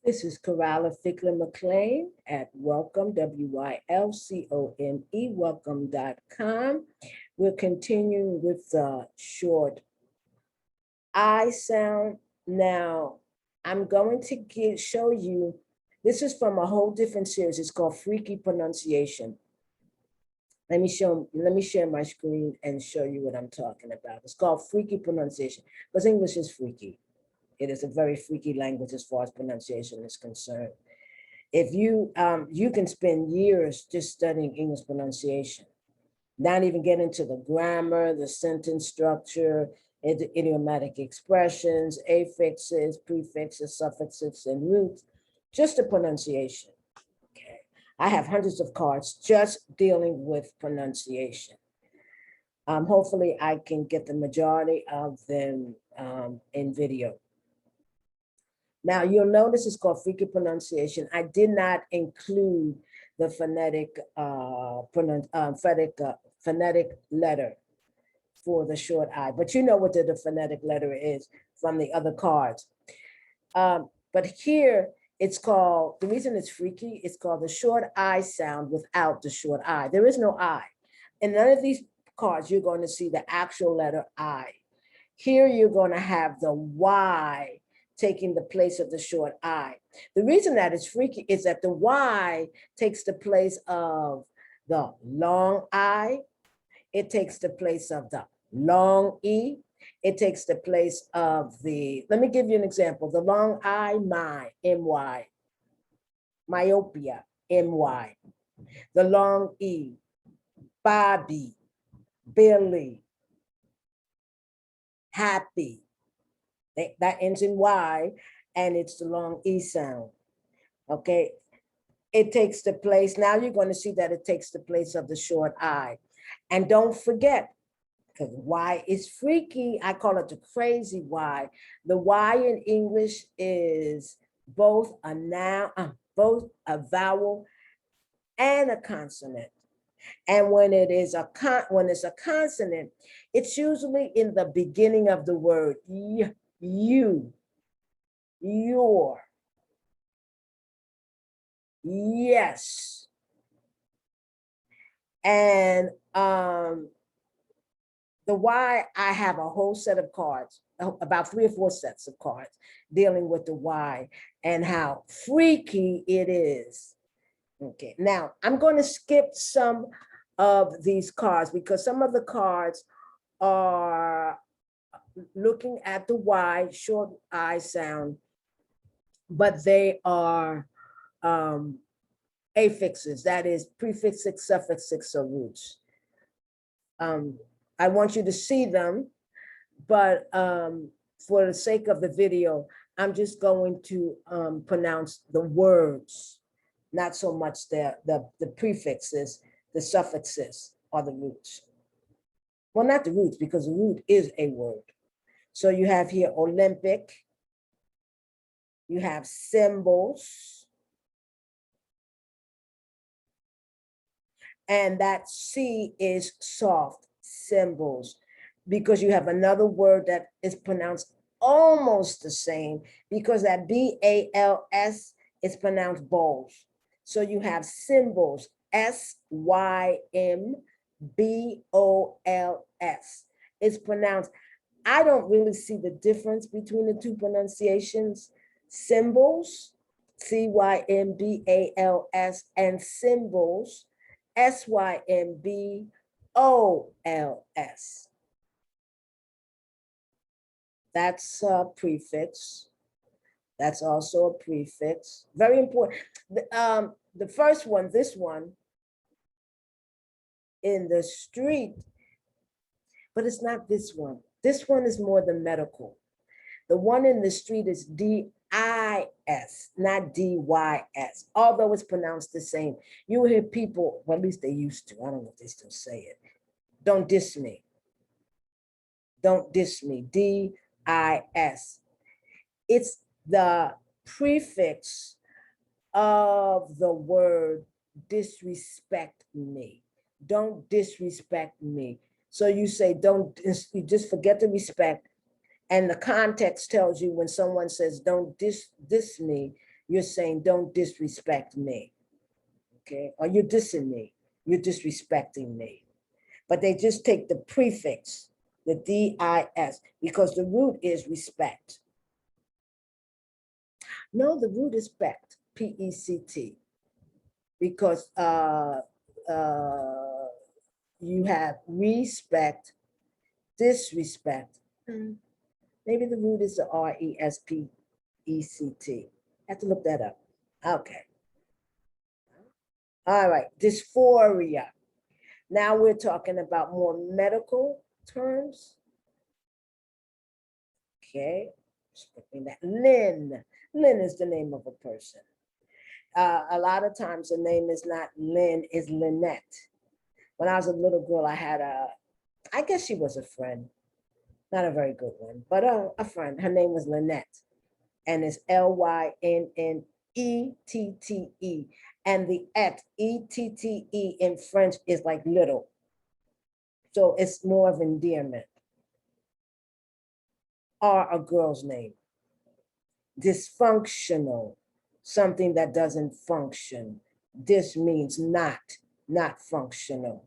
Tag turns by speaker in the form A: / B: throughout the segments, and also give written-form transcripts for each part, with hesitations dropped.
A: This is Coralla Fickler McLean at Welcome, WYLCOME, welcome.com. We're continuing with the short I sound. Now, I'm going to show you, this is from a whole different series. It's called Freaky Pronunciation. Let me share my screen and show you what I'm talking about. It's called Freaky Pronunciation because English is freaky. It is a very freaky language as far as pronunciation is concerned. If you can spend years just studying English pronunciation, not even get into the grammar, the sentence structure, idiomatic expressions, affixes, prefixes, suffixes, and roots, just the pronunciation. Okay, I have hundreds of cards just dealing with pronunciation. Hopefully, I can get the majority of them in video. Now, you'll notice it's called freaky pronunciation. I did not include the phonetic letter for the short I, but you know what the phonetic letter is from the other cards. But here it's called, the reason it's freaky, it's called the short I sound without the short I. There is no I. In none of these cards, you're going to see the actual letter I. Here you're going to have the Y taking the place of the short I. The reason that it's freaky is that the Y takes the place of the long I. It takes the place of the long E. It takes the place of the, let me give you an example. The long I, M-Y. Myopia, M-Y. The long E, Bobby, Billy, happy. That ends in Y, and it's the long E sound, okay? It takes the place, now you're going to see that it takes the place of the short I. And don't forget, because Y is freaky, I call it the crazy Y. The Y in English is both a noun, both a vowel and a consonant. And when it's a consonant, it's usually in the beginning of the word. You, your, yes. And the Y, I have a whole set of cards, about 3 or 4 sets of cards dealing with the Y and how freaky it is. Okay, now I'm going to skip some of these cards because some of the cards are looking at the Y, short I sound, but they are affixes, that is prefixes, suffixes, or roots. I want you to see them, but for the sake of the video, I'm just going to pronounce the words, not so much the prefixes, the suffixes, or the roots. Well, not the roots, because the root is a word. So you have here Olympic, you have symbols, and that C is soft, symbols, because you have another word that is pronounced almost the same, because that B-A-L-S is pronounced bowls. So you have symbols, S-Y-M-B-O-L-S. It's pronounced, I don't really see the difference between the two pronunciations. Symbols, C-Y-M-B-A-L-S, and symbols, S-Y-M-B-O-L-S. That's a prefix. That's also a prefix. Very important. The first one, this one, in the street, but it's not this one. This one is more the medical. The one in the street is D-I-S, not D-Y-S, although it's pronounced the same. You will hear people, well, at least they used to, I don't know if they still say it, don't diss me. Don't diss me, D-I-S. It's the prefix of the word disrespect me. Don't disrespect me. So you say, you just forget the respect. And the context tells you when someone says, don't diss me, you're saying, don't disrespect me, okay? Or you're dissing me, you're disrespecting me. But they just take the prefix, the D-I-S, because the root is respect. No, the root is pect, P-E-C-T, because you have respect, disrespect. Maybe the root is the R-E-S-P-E-C-T. Have to look that up. Okay. All right, dysphoria. Now we're talking about more medical terms. Okay, that. Lynn. Lynn is the name of a person. A lot of times the name is not Lynn, is Lynette. When I was a little girl, I had I guess she was a friend, not a very good one, but a friend. Her name was Lynette, and it's L-Y-N-N-E-T-T-E. And the et, E-T-T-E in French is like little. So it's more of endearment. Or a girl's name. Dysfunctional, something that doesn't function. This means not functional.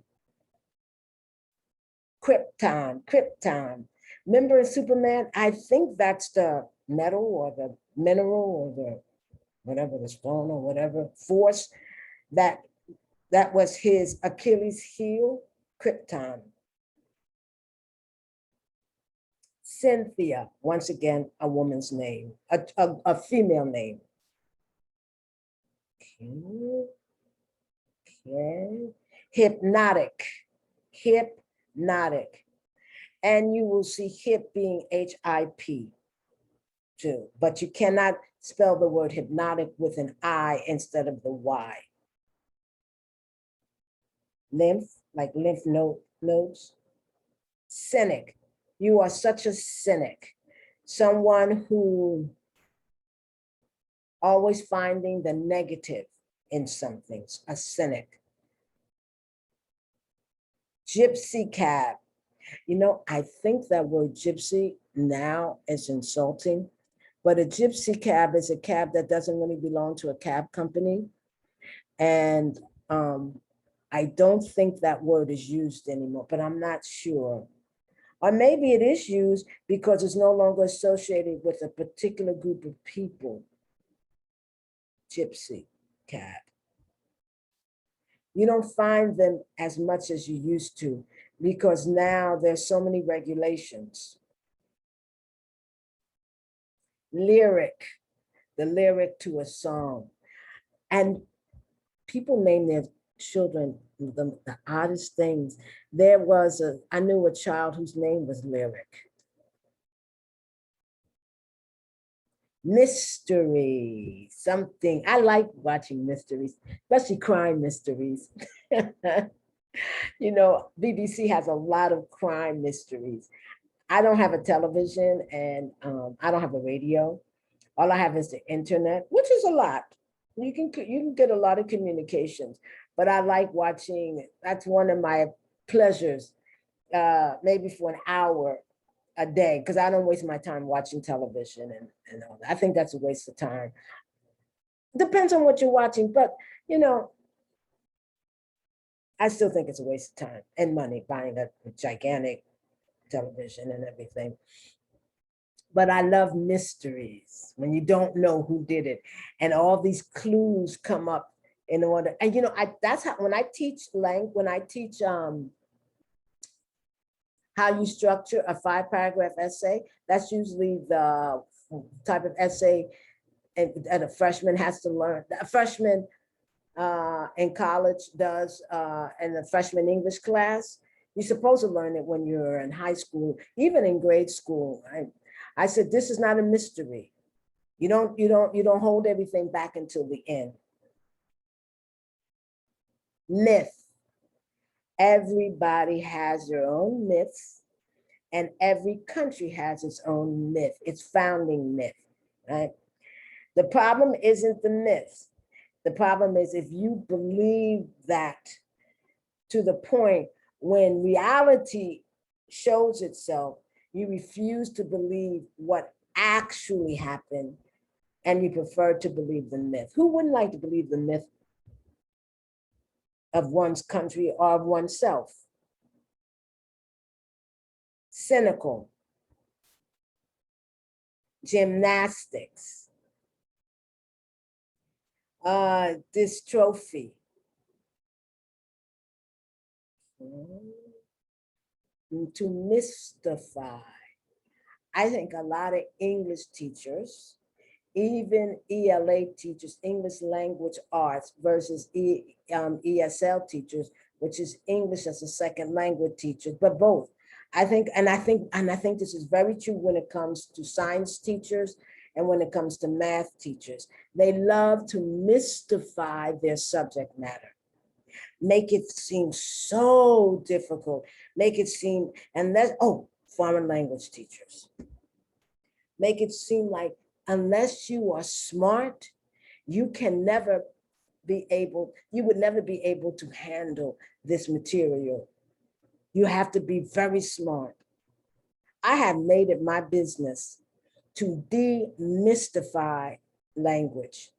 A: Krypton, Krypton. Remember in Superman, I think that's the metal or the mineral or the whatever, the stone or whatever force that was his Achilles heel, Krypton. Cynthia, once again, a woman's name, a female name. Okay. Hypnotic, hypnotic. And you will see hip being H-I-P too, but you cannot spell the word hypnotic with an I instead of the Y. Lymph, like lymph nodes. Cynic, you are such a cynic. Someone who always finding the negative in something, a cynic. Gypsy cab. You know, I think that word gypsy now is insulting, but a gypsy cab is a cab that doesn't really belong to a cab company. And I don't think that word is used anymore, but I'm not sure. Or maybe it is used because it's no longer associated with a particular group of people. Gypsy cab. You don't find them as much as you used to because now there's so many regulations. Lyric, the lyric to a song. And people name their children the oddest things. I knew a child whose name was Lyric. Mystery, something. I like watching mysteries, especially crime mysteries. You know, BBC has a lot of crime mysteries. I don't have a television and I don't have a radio. All I have is the internet, which is a lot. You can get a lot of communications, but I like watching. That's one of my pleasures, maybe for an hour a day, because I don't waste my time watching television and all that. I think that's a waste of time. Depends on what you're watching, but you know, I still think it's a waste of time and money buying a gigantic television and everything. But I love mysteries when you don't know who did it and all these clues come up in order. And you know, that's how when I teach how you structure a 5-paragraph essay, that's usually the type of essay that a freshman has to learn. A freshman in college does, in the freshman English class. You're supposed to learn it when you're in high school, even in grade school. I said, this is not a mystery. You don't hold everything back until the end. Myth. Everybody has their own myths, and every country has its own myth, its founding myth, right? The problem isn't the myths. The problem is if you believe that to the point when reality shows itself, you refuse to believe what actually happened, and you prefer to believe the myth. Who wouldn't like to believe the myth of one's country or of oneself? Cynical, gymnastics, dystrophy. To mystify. I think a lot of English teachers, even ELA teachers, English language arts versus ESL teachers, which is English as a second language teachers, but both. I think this is very true when it comes to science teachers and when it comes to math teachers. They love to mystify their subject matter, make it seem so difficult, make it seem, and that's, oh, foreign language teachers, make it seem like unless you are smart, you would never be able to handle this material. You have to be very smart. I have made it my business to demystify language.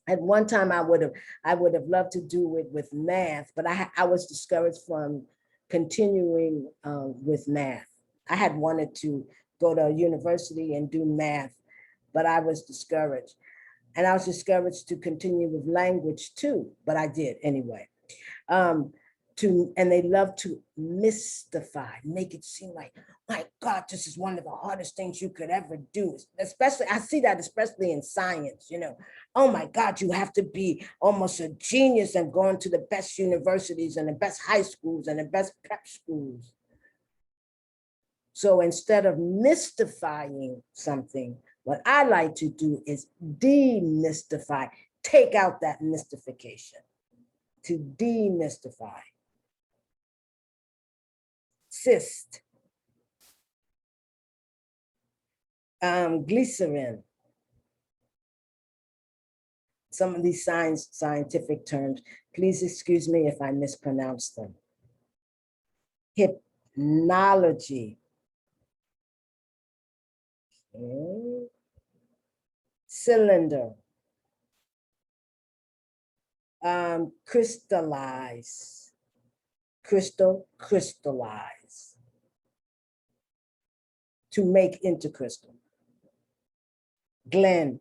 A: At one time, I would have loved to do it with math, but I was discouraged from continuing with math. I had wanted to go to a university and do math, but I was discouraged. And I was discouraged to continue with language too, but I did anyway. And they love to mystify, make it seem like, my God, this is one of the hardest things you could ever do. Especially, I see that especially in science, oh my God, you have to be almost a genius and going to the best universities and the best high schools and the best prep schools. So instead of mystifying something, what I like to do is demystify, take out that mystification, to demystify. Cyst, glycerin. Some of these scientific terms, please excuse me if I mispronounce them. Hypnology. Okay. Cylinder. Crystallize. Crystallize. To make into crystal. Glen.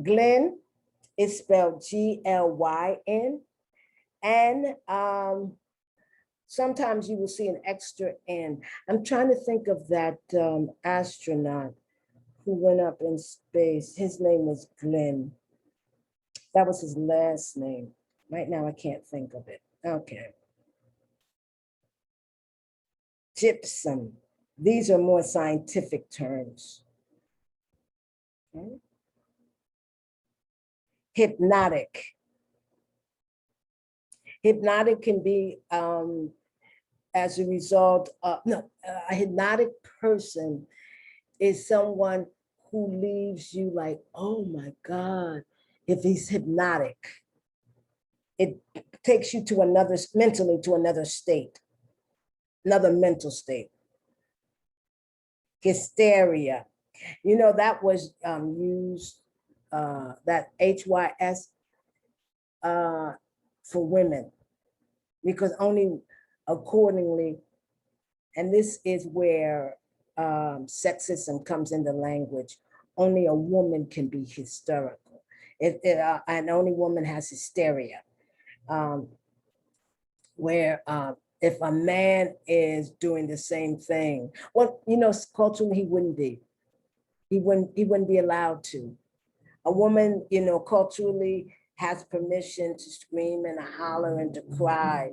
A: Glen is spelled Glyn. And sometimes you will see an extra N. I'm trying to think of that astronaut who went up in space. His name was Glenn. That was his last name. Right now, I can't think of it. Okay. Gypsum. These are more scientific terms. Okay. Hypnotic. Hypnotic can be as a result of, a hypnotic person is someone who leaves you like, oh my God, if he's hypnotic, it takes you to mentally to another state, another mental state. Hysteria. That was used, that HYS for women, because only accordingly, and this is where sexism comes into language, only a woman can be hysterical. And only woman has hysteria. Where if a man is doing the same thing, well, culturally he wouldn't be. He wouldn't be allowed to. A woman, culturally has permission to scream and holler and to cry.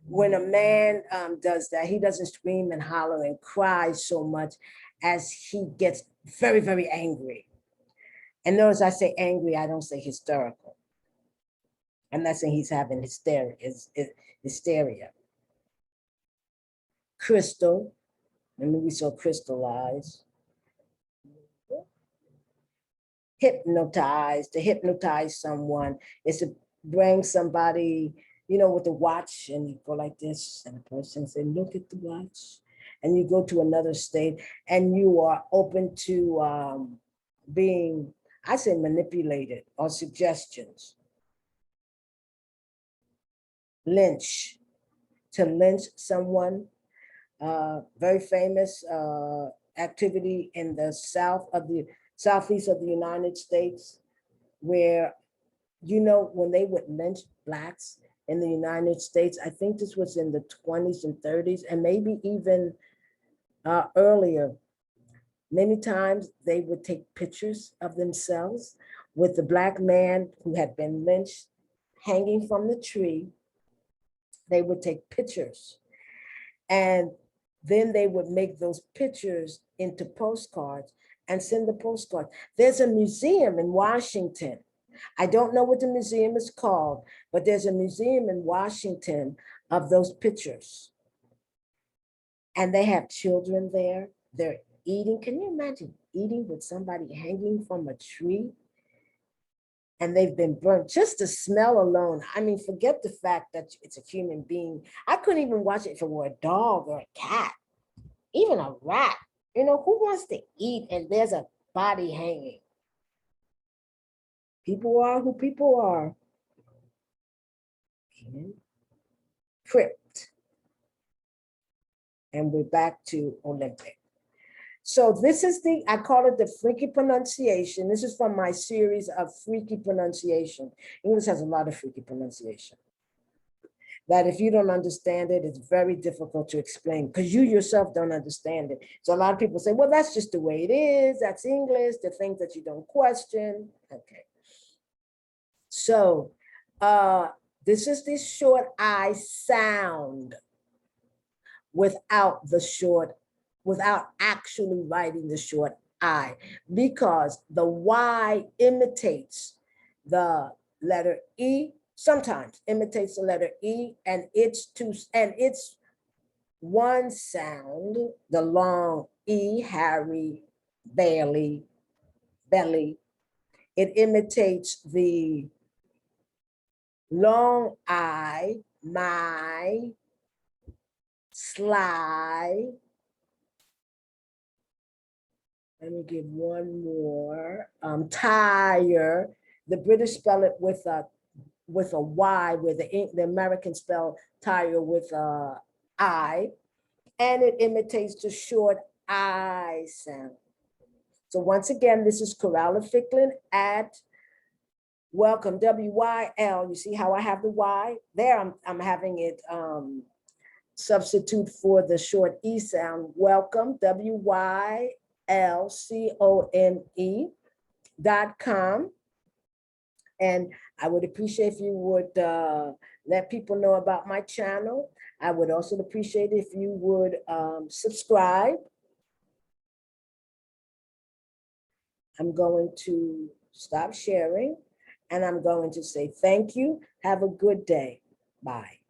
A: When a man does that, he doesn't scream and holler and cry so much as he gets very, very angry. And notice I say angry, I don't say hysterical. I'm not saying he's having hysteria. Crystal, and we saw crystallize. Hypnotize, to hypnotize someone is to bring somebody, with a watch, and you go like this, and the person say, look at the watch, and you go to another state, and you are open to being, I say manipulated or suggestions. Lynch, to lynch someone, very famous activity in the southeast of the United States, where, you know, when they would lynch blacks in the United States, I think this was in the 20s and 30s, and maybe even earlier. Many times they would take pictures of themselves with the black man who had been lynched hanging from the tree. They would take pictures, and then they would make those pictures into postcards and send the postcards. There's a museum in Washington. I don't know what the museum is called, but there's a museum in Washington of those pictures. And they have children there. They're eating. Can you imagine eating with somebody hanging from a tree? And they've been burnt. Just the smell alone. I mean, forget the fact that it's a human being. I couldn't even watch it if it were a dog or a cat, even a rat. You know, who wants to eat and there's a body hanging? People are who people are. Okay. Crypt. And we're back to Olympic. So this is I call it the freaky pronunciation. This is from my series of freaky pronunciation. English has a lot of freaky pronunciation that if you don't understand it, it's very difficult to explain because you yourself don't understand it. So a lot of people say, well, that's just the way it is. That's English, the things that you don't question. Okay. So this is the short I sound without actually writing the short I, because the Y imitates the letter E, sometimes imitates the letter E, and it's one sound, the long E, Harry, Bailey, belly. It imitates the long I, my, sly. Let me give one more. Tire. The British spell it with a Y, where the Americans spell tire with a I, and it imitates the short I sound. So once again, this is Coralla Ficklin at welcome, WYL. You see how I have the Y there? I'm having it substitute for the short E sound. Welcome, WYLCOME.com. And I would appreciate if you would let people know about my channel. I would also appreciate if you would subscribe. I'm going to stop sharing and I'm going to say thank you. Have a good day. Bye.